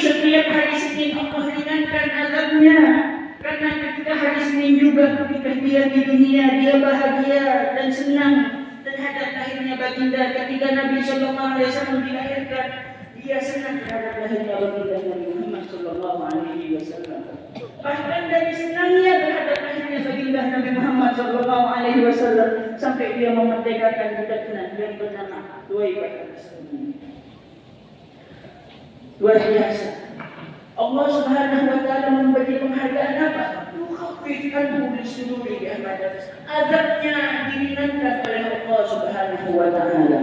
setiap hari Senin Allah ringankan azabnya. Karena ketika hari Senin juga ketika dia di dunia dia bahagia dan senang terhadap lahirnya baginda. Ketika Nabi Sallallahu Alaihi Wasallam dilahirkan, dia senang terhadap lahirnya baginda Nabi Muhammad Sallallahu Alaihi Wasallam. Bahkan dari senangnya terhadap lahirnya baginda Nabi Muhammad Sallallahu Alaihi Wasallam sampai dia memerdekakan budaknya yang bernama Thuwaibah. Luar biasa. Allah Subhanahu wa taala memberi penghargaan apa? Tukhaffifkan li suduri Ahmad. Azabnya diringankan oleh Allah Subhanahu wa taala.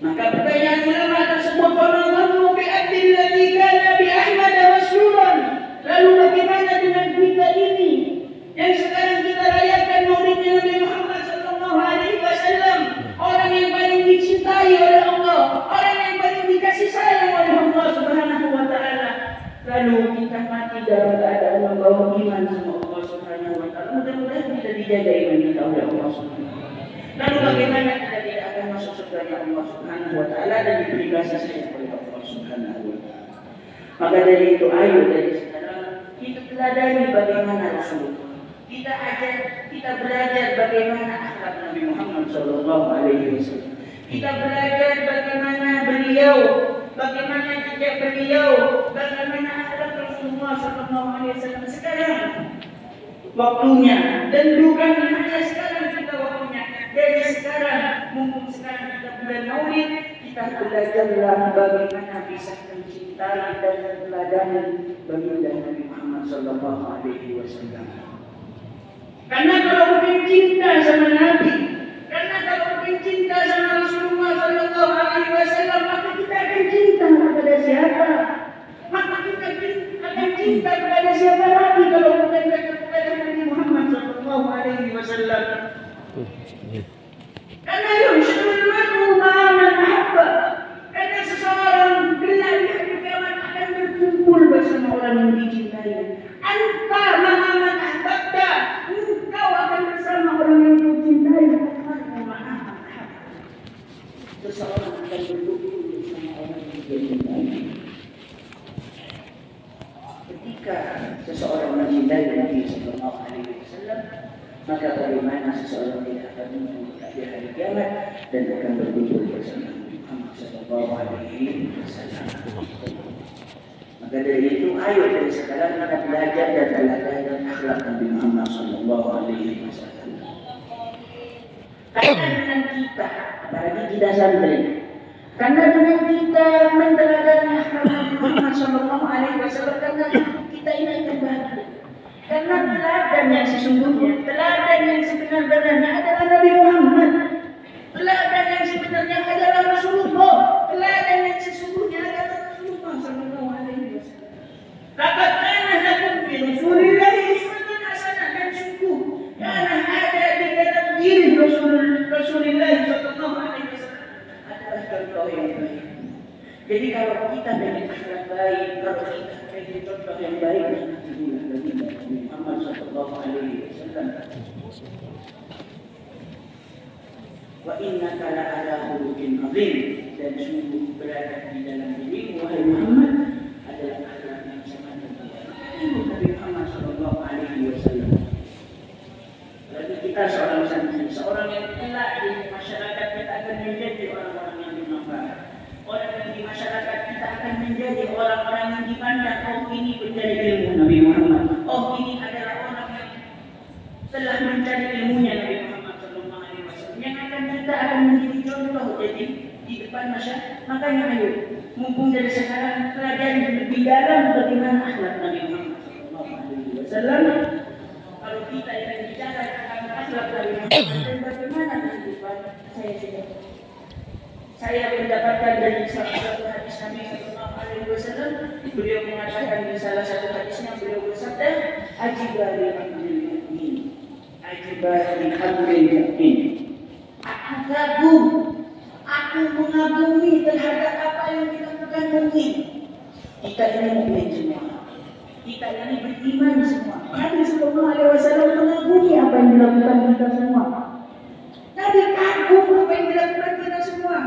Maka pertanyaan ulama tersebut, "Famannu bi abdilladzi kana bi Ahmad masruran." Lalu bagaimana dengan kita ini yang sekarang kita rayakan maulidnya Nabi Muhammad sallallahu alaihi wasallam, orang yang paling dicintai oleh Allah, orang yang paling dikasih sayang oleh Allah Subhanahu wa taala. Lalu kita mati dalam keadaan membawa iman sama Allah Subhanahu wa taala. Mudah-mudahan kita dijaga iman kita oleh Allah Subhanahu wa taala. Lalu bagaimana kita tidak akan masuk surga Allah Subhanahu wa taala dan diberi kasih sayang oleh Allah Subhanahu wa taala. Maka dari itu ayo dari sekarang kita teladani bagaimana Rasulullah. Kita ajar, kita belajar bagaimana akhlak Nabi Muhammad sallallahu alaihi wasallam. Kita belajar bagaimana beliau, bagaimana jejak beliau, bagaimana akhlak Rasulullah sallallahu alaihi wasallam. Sekarang waktunya, dan bukan hanya sekarang kita waktunya. Dari sekarang, mumpung sekarang kita bulan Maulid, kita belajarlah bagaimana bisa mencintai dan meneladani baginda Nabi Muhammad sallallahu alaihi wasallam. Karena kalau bukan cinta sama Nabi, karena kalau bukan cinta sama Rasulullah sallallahu alaihi wasallam, maka kita akan cinta kepada siapa? Maka kita akan cinta kepada siapa lagi kalau bukan kepada Nabi Muhammad sallallahu alaihi wasallam? Karena yushirul mar'u ma'aman ahabba. Karena seseorang kelak di hari kiamat akan berkumpul bersama orang yang dicintai. Anta ma'aman ahbabta. Engkau akan bersama orang yang dicintai. Al-mar'u ma'aman ahabba. Seseorang akan berkumpul bersama orang yang dicintai. Ketika seseorang mencintai Nabi sallallahu alaihi wasallam, maka bagaimana seseorang tidak akan menemukan di hari kiamat dan akan berkumpul bersama Nabi Muhammad sallallahu alaihi wasallam. Maka dari itu ayo dari sekarang kita belajar dan teladan akhlak Nabi Muhammad sallallahu alaihi wasallam. Karena dengan kita, apalagi kita santri, karena dengan kita menteladani akhlak Nabi Muhammad sallallahu alaihi wasallam, karena kita ini akan bahagia. Karena teladan yang sesungguhnya, teladan yang sebenar-benarnya adalah Nabi Muhammad. Teladan yang sebenarnya adalah Rasulullah. Teladan yang sesungguhnya adalah Rasulullah sallallahu alaihi wasallam. Laqad kana lakum fi Rasulillahi uswatun hasanah, dan sungguh karena ada di dalam diri Rasulullah sallallahu alaihi wasallam adalah contoh yang baik. Jadi kalau kita ingin akhlak baik, kalau kita ingin contoh yang baik, Muhammad sallallahu alaihi wasallam. Wa innaka la ala khuluqin azim, dan sungguh berada di dalam dirimu wahai Muhammad adalah akhlak yang sangat mulia. Nabi Muhammad sallallahu alaihi wasallam. Berarti kita seorang santri, seorang yang kelak di masyarakat kita akan menjadi orang-orang yang bermanfaat. Orang yang di masyarakat kita akan menjadi orang-orang yang dipandang, oh ini pencari ilmu Nabi Muhammad. Oh ini adalah orang yang telah mencari ilmunya Nabi Muhammad sallallahu alaihi wasallam. Yang kita akan menjadi contoh jadi di depan masyarakat. Makanya ayo, mumpung dari sekarang pelajari lebih dalam bagaimana akhlak Nabi Muhammad sallallahu alaihi wasallam. Kalau kita ingin bicara tentang akhlak Nabi Muhammad dan bagaimana kehidupan saya mendapatkan dari salah satu hadis Nabi sallallahu alaihi wasallam, beliau mengatakan di salah satu hadisnya, beliau bersabda, "Ajibali amril mu'min, ajibali amril mu'min." Aku kagum, aku mengagumi terhadap apa yang dilakukan mukmin. Kita ini mukmin semua. Kita ini beriman semua. Nabi sallallahu alaihi wasallam mengagumi apa yang dilakukan kita semua. Nabi kagum apa yang dilakukan kita semua.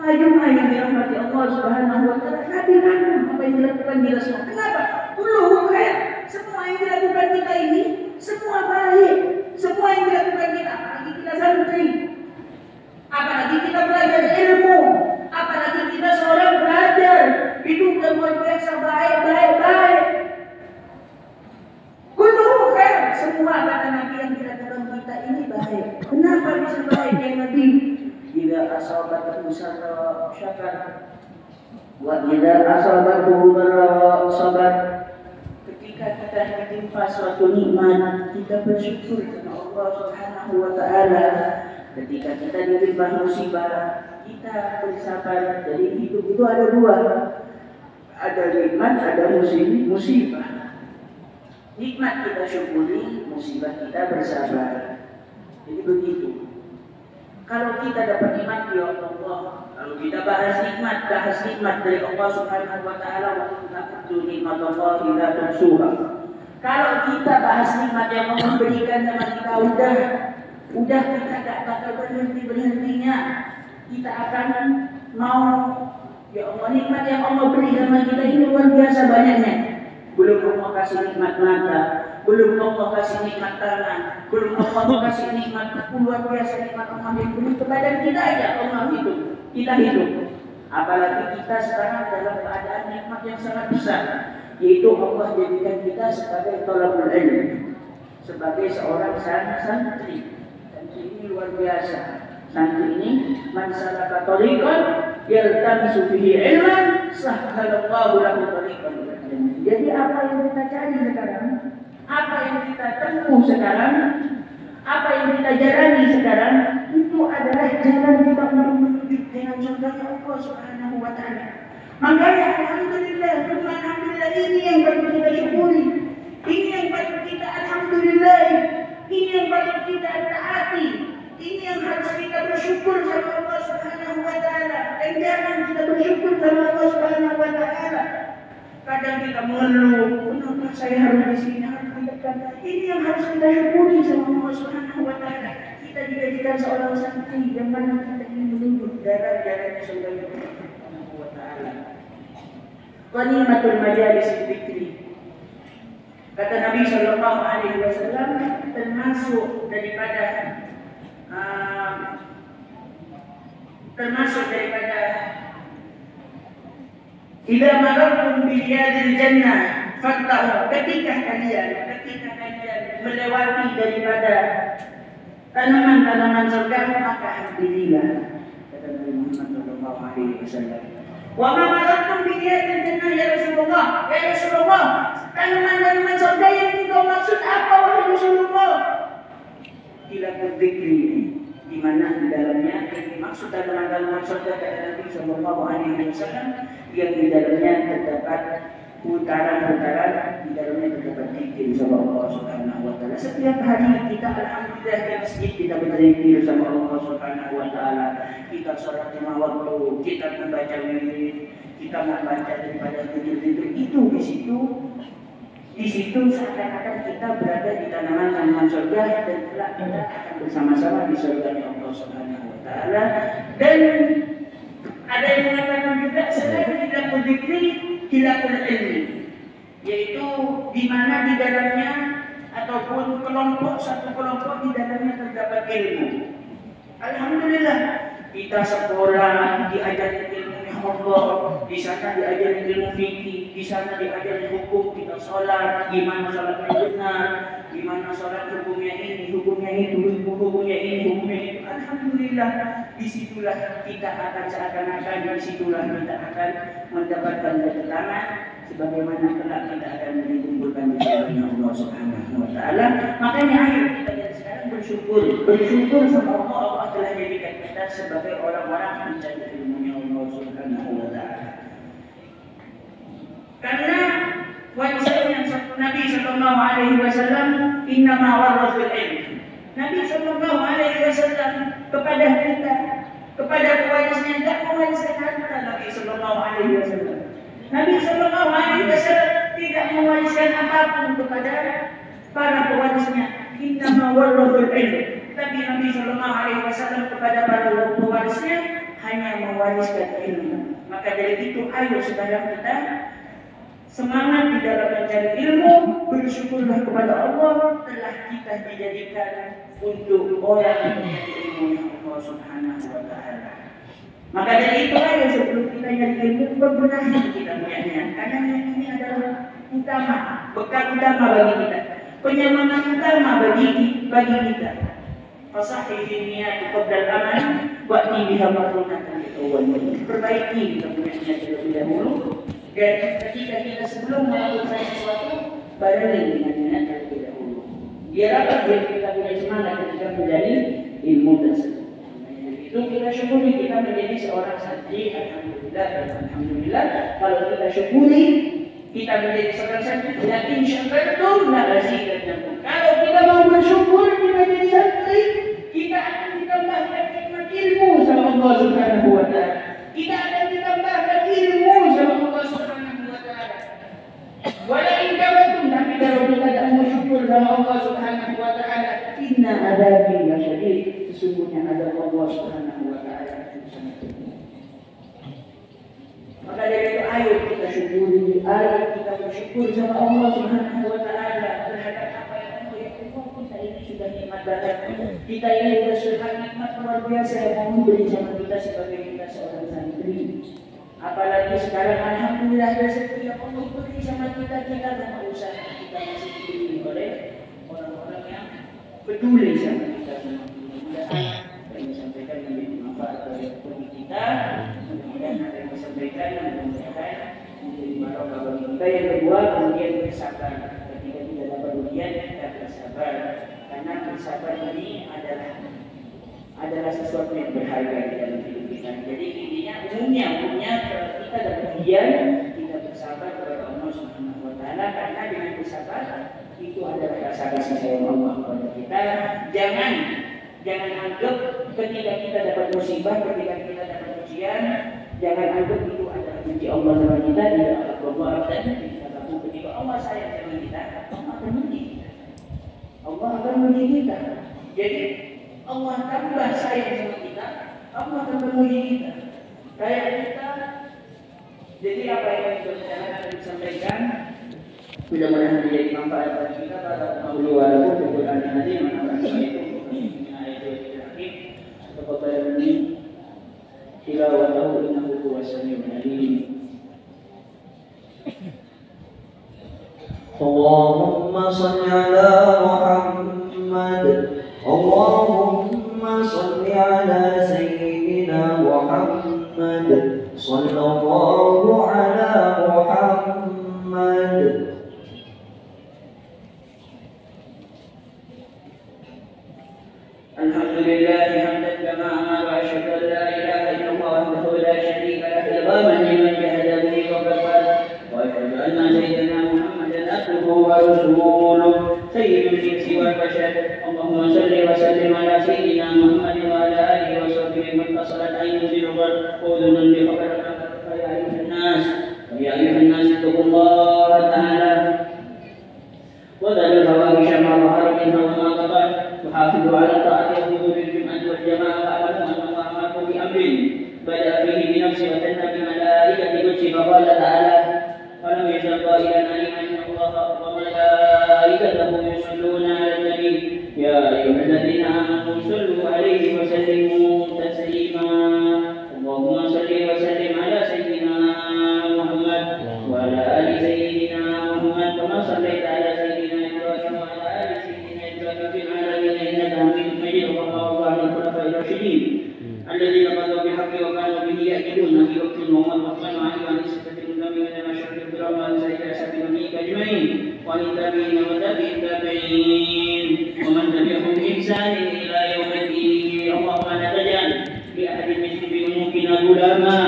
Jemaah yang dirahmati Allah Subhanahu wa taala, Nabi rangkum apa yang dilakukan kita semua. Kenapa? Kulluhu khair. Semua yang dilakukan kita ini semua baik. Semua yang dilakukan kita, apalagi kita santri, apalagi kita belajar ilmu, apalagi kita seorang belajar, itu udah luar biasa baik. Kulluhu khair. Semua kata Nabi yang dilakukan kita ini baik. Kenapa bisa baik ya Nabi? Jika asabatku syakar wa idza asabathu sabar. Ketika kita ditimpa suatu nikmat, kita bersyukur kepada Allah Subhanahu wa taala. Ketika kita ditimpa musibah, kita bersabar. Jadi hidup itu ada dua. Ada nikmat, ada musibah. Nikmat kita syukuri, musibah kita bersabar. Jadi begitu. Kalau kita dapat nikmat dari Allah, kalau kita bahas nikmat dari Allah Subhanahu wa taala, wa ta'budu nikmatallahi la tuhsuha. Kalau kita bahas nikmat yang Allah berikan sama kita, udah kita gak bakal berhentinya. Kita akan mau, ya Allah, nikmat yang Allah beri sama kita ini luar biasa banyaknya. Belum Allah kasih nikmat mata, belum Allah kasih nikmat tangan, belum Allah kasih nikmat luar biasa, nikmat Allah yang beri kepada kita aja Allah kita hidup. Apalagi kita sekarang dalam keadaan nikmat yang sangat besar, yaitu Allah jadikan kita sebagai thalabul ilm, sebagai seorang santri. Santri ini luar biasa. Santri ini man salaka tariqan yaltamisu fihi ilman sahhalallahu lahu tariqan. Jadi apa yang kita cari sekarang, apa yang kita tempuh sekarang, apa yang kita jalani sekarang, itu adalah jalan kita untuk menuju dengan surganya Allah Subhanahu wa taala. Makanya alhamdulillah ini yang patut kita syukuri, ini yang patut kita alhamdulillah, ini yang patut kita taati, ini yang harus kita bersyukur sama Allah Subhanahu wa taala. Dan jangan kita bersyukur sama Allah Subhanahu wa taala. Kadang kita mengeluh, kenapa saya harus di sini, harus di dekat. Ini yang harus kita syukuri sama Allah Subhanahu wa taala. Kita dijadikan seorang santri yang mana kita ingin menuju darah-darahnya surga Allah Subhanahu wa taala. Ghanimatul majalis dzikri. Kata Nabi sallallahu alaihi wasallam, termasuk daripada idza marartum bi riyadil jannah fattahu, ketika kalian melewati daripada tanaman-tanaman surga, maka alhamdulillah, kata Nabi Muhammad sallallahu alaihi wasallam. Wa ma marartum bi riyadil jannah ya Rasulullah, tanaman-tanaman surga yang engkau maksud apa wahai Rasulullah? Ila dzikri, di mana di dalamnya yang dimaksud tanaman-tanaman surga kata Nabi sallallahu alaihi wasallam, yang di dalamnya terdapat putaran-putaran, di dalamnya terdapat zikir sama Allah Subhanahu wa taala. Setiap hari kita alhamdulillah di masjid kita berzikir sama Allah Subhanahu wa taala. Kita sholat lima waktu, kita membaca wirid, kita membaca daripada zikir-zikir itu di situ seakan-akan kita berada di tanaman-tanaman surga, dan kelak kita akan bersama-sama di surga Allah Subhanahu wa taala. Dan ada yang mengatakan juga selain tidak berzikir, hilaful ilmi, yaitu di mana di dalamnya ataupun satu kelompok di dalamnya terdapat ilmu. Alhamdulillah kita sekolah diajarin ilmu Allah, di sana diajarin ilmu fikih, di sana diajarin hukum kita sholat, gimana sholat yang benar, gimana sholat hukumnya ini, hukumnya itu, hukumnya ini, hukumnya itu. Alhamdulillah, disitulah kita akan seakan-akan, disitulah kita akan mendapatkan ketenangan, sebagaimana kelak kita akan dikumpulkan di dalamnya Allah Subhanahu wa taala. Makanya ayo kita dari sekarang bersyukur sama Allah telah jadikan kita sebagai orang-orang mencari ilmunya Allah Subhanahu wa taala. Karena wajibnya Nabi sallallahu alaihi wasallam innama warathul ilm. Nabi sallallahu alaihi wasallam kepada kita, kepada pewarisnya, tidak mewariskan harta. Nabi sallallahu alaihi wasallam, Nabi sallallahu alaihi wasallam tidak mewariskan apapun kepada para pewarisnya. Innama warathul ilm. Tapi Nabi sallallahu alaihi wasallam kepada para pewarisnya hanya mewariskan ilmu. Maka dari itu ayo saudara kita semangat di dalam mencari ilmu, bersyukurlah kepada Allah telah kita dijadikan untuk orang yang mencari ilmu Allah Subhanahu wa Ta'ala. Maka dari itu ayo sebelum kita nyari ilmu berbenahi kita punyanya, karena ini adalah utama, bekal utama bagi kita, penyemangat utama bagi kita. Fasahihin niat qabla al-amal wa'ti biha marratan awal. Perbaiki kita punyanya terlebih dahulu. Dan ketika kita sebelum melakukan sesuatu, barengi dengan niat terlebih dahulu. Biar kita punya semangat ketika mencari ilmu tersebut. Itu kita syukuri kita menjadi seorang santri. Alhamdulillah. Kalau kita syukuri kita menjadi seorang santri, yakin syakartum la azidannakum. Kalau kita mau bersyukur kita menjadi santri, kita akan ditambahkan nikmat ilmu sama Allah Subhanahu wa Ta'ala. Kita akan ditambahkan ilmu sama Allah Subhanahu wa Ta'ala. Wala in kafatum, tapi kalau kita tidak mau syukur sama Allah Subhanahu wa Ta'ala, inna adabi lasyadid, sesungguhnya ada Allah Subhanahu wa Ta'ala. Maka dari itu ayo kita syukuri, ayo kita bersyukur sama Allah Subhanahu wa Ta'ala terhadap apa yang Allah kita ini sudah nikmat banget. Kita ini sudah nikmat luar biasa yang Allah beri sama kita sebagai kita seorang santri. Apalagi sekarang alhamdulillah rezeki yang Allah beri sama kita tanpa usaha kita masih diberi oleh orang-orang yang peduli sama kita. Mudah-mudahan yang disampaikan menjadi manfaat bagi kita. Mudah-mudahan ada yang disampaikan yang mudah-mudahan menjadi barokah bagi kita. Yang kedua, kemudian bersabar. Ketika tidak dapat ujian, kita bersabar. Karena bersabar ini adalah sesuatu yang berharga di dalam hidup kita. Jadi intinya umumnya kalau kita dapat ujian, kita bersabar kepada Allah Subhanahu wa Ta'ala. Karena dengan bersabar itu adalah rasa kasih sayang Allah kepada kita. Jangan anggap ketika kita dapat musibah, ketika kita dapat ujian, jangan anggap itu adalah janji Allah sama kita. Tidak Allah dan kita tahu ketika Allah sayang sama kita, Allah akan menguji kita. Allah akan menguji kita. Jadi Allah tambah sayang sama kita, Allah akan menguji kita. Kayak kita. Jadi apa yang kita akan disampaikan, mudah-mudahan menjadi manfaat bagi kita pada maulu walaupun Al-Quran nanti mana itu. Kepada tilawatahu innahu huwas samiul alim. Allahumma shalli ala Muhammad. Allahumma shalli ala sayyidina Muhammad. Sallallahu ala Muhammad. Alhamdulillah hamdan kama amara wa asyhadu an la ilaha illallah wahdahu la syarika lahu idhaman liman jahada bihi wa kafar wa asyhadu anna sayyidina Muhammadan abduhu wa rasuluhu sayyidul insi wal bashar. Allahumma salli wa sallim ala sayyidina Muhammad wa ala alihi wa sahbihi man tasalat aynun bil ghar wa udhunun bi khabarin ya ayyuhan nas ya ayyuhan nas taqullaha ta'ala wa dharu fawahisha ma dhahara minha wa ma batan. حافظوا على طاعة حضور الجمعة والجماعة واعلموا أن الله أمركم بأمر بدأ فيه بنفسه وثنى بملائكة قدسه فقال تعالى ولم يزل قائلا عليما أن الله وملائكته يصلون على النبي يا أيها الذين آمنوا صلوا عليه وسلموا تسليما. اللهم صل وسلم على سيدنا محمد وعلى آل سيدنا محمد كما صليت على سيدنا إبراهيم وعلى آل سيدنا إبراهيم في العالمين إنك حميد مجيد. اللهم بارك على الخلفاء الراشدين الذين قضوا بالحق وكانوا به يعدلون أبي بكر وعمر وعثمان وعلي وعن الستة المنذرين من أشرف الكرام وعن سائر أصحاب النبي أجمعين وعن التابعين وتابعي التابعين ومن تبعهم بإحسان إلى يوم الدين. اللهم لا تجعل لأحد مثل بأمومنا غلاما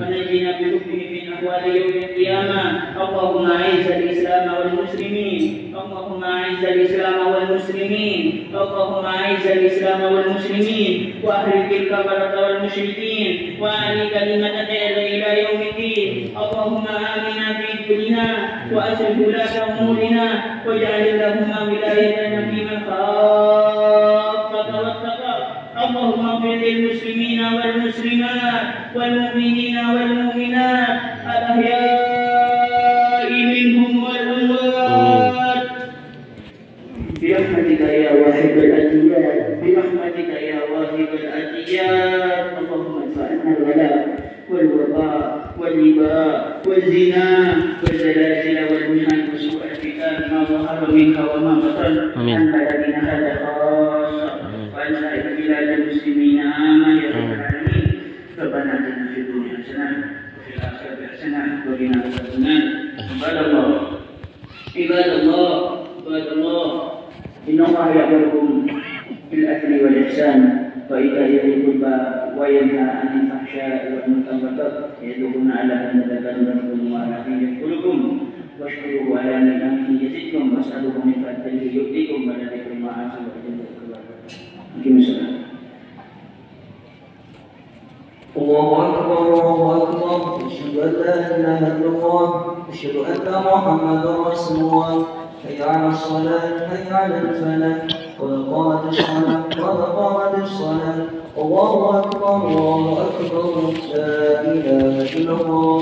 ونجنا بحكمه من أحوال يوم القيامة. اللهم أعز الإسلام والمسلمين. اللهم أعز الإسلام والمسلمين. اللهم أعز الإسلام والمسلمين وأهلك الكفرة والمشركين وأعلي كلمة إلى يوم الدين. اللهم آمنا في ديننا وأصلح ولاة أمورنا واجعل اللهم ولايتنا في من خافك واتقاك. اللهم اغفر للمسلمين والمسلمات والمؤمنين والمؤمنات الأحياء منهم والأموات برحمتك يا واهب الأديان برحمتك يا واهب الأديان اللهم ادفع عنا الغلاء والوباء والربا والزنا والزلازل والمحن وسوء الفتن ما ظهر منها وما بطن عن بلدنا هذا خاصة وعن سائر بلاد المسلمين عامة يا رب العالمين ربنا آتنا في الدنيا حسنة وفي الآخرة حسنة وقنا عذاب النار عباد الله عباد الله عباد الله إن الله يأمركم بالعدل والإحسان وإيتاء ذي القربى وينهى عن الفحشاء والمنكر والبغي يدعوكم على أن تذكروا وعلى أن يذكركم واشكروه على نعمه يزدكم واسألوه من فضله يؤتيكم ولذكر الله عز وجل أكبر. أقيموا الصلاة. الله أكبر الله أكبر أشهد أن لا إله إلا الله أشهد أن محمدا رسول الله حي على الصلاة حي على الفلاح قد قامت الصلاة قد قامت الصلاة الله أكبر لا إله إلا الله